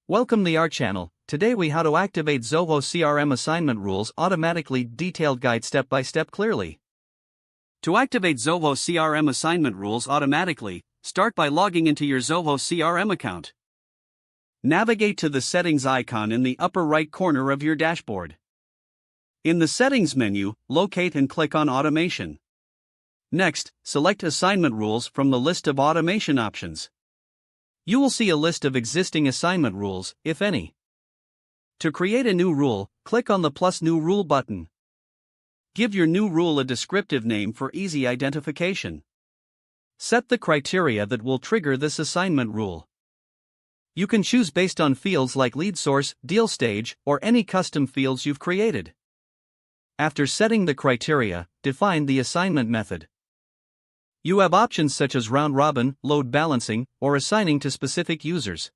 Welcome to our channel. Today we how to activate Zoho CRM assignment rules automatically, detailed guide step by step clearly. To activate Zoho CRM assignment rules automatically, start by logging into your Zoho CRM account. Navigate to the settings icon in the upper right corner of your dashboard. In the settings menu, locate and click on automation. Next, select assignment rules from the list of automation options. You will see a list of existing assignment rules, if any. To create a new rule, click on the plus new rule button. Give your new rule a descriptive name for easy identification. Set the criteria that will trigger this assignment rule. You can choose based on fields like lead source, deal stage, or any custom fields you've created. After setting the criteria, define the assignment method. You have options such as round robin, load balancing, or assigning to specific users.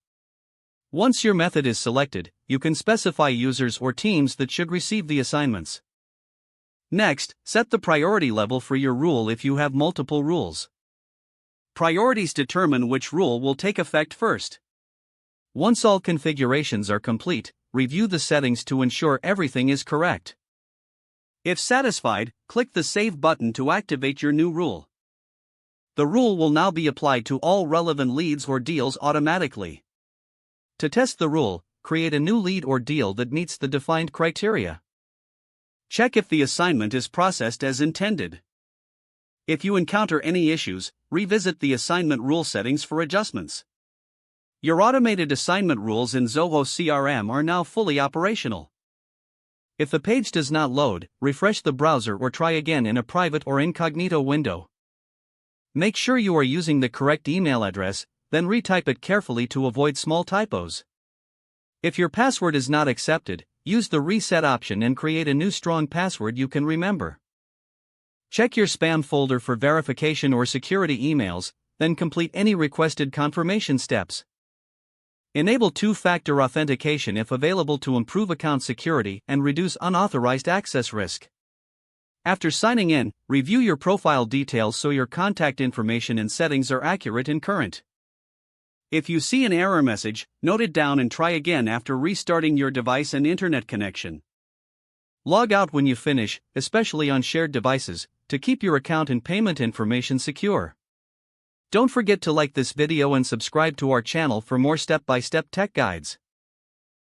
Once your method is selected, you can specify users or teams that should receive the assignments. Next, set the priority level for your rule if you have multiple rules. Priorities determine which rule will take effect first. Once all configurations are complete, review the settings to ensure everything is correct. If satisfied, click the Save button to activate your new rule. The rule will now be applied to all relevant leads or deals automatically. To test the rule, create a new lead or deal that meets the defined criteria. Check if the assignment is processed as intended. If you encounter any issues, revisit the assignment rule settings for adjustments. Your automated assignment rules in Zoho CRM are now fully operational. If the page does not load, refresh the browser or try again in a private or incognito window. Make sure you are using the correct email address, then retype it carefully to avoid small typos. If your password is not accepted, use the reset option and create a new strong password you can remember. Check your spam folder for verification or security emails, then complete any requested confirmation steps. Enable two-factor authentication if available to improve account security and reduce unauthorized access risk. After signing in, review your profile details so your contact information and settings are accurate and current. If you see an error message, note it down and try again after restarting your device and internet connection. Log out when you finish, especially on shared devices, to keep your account and payment information secure. Don't forget to like this video and subscribe to our channel for more step-by-step tech guides.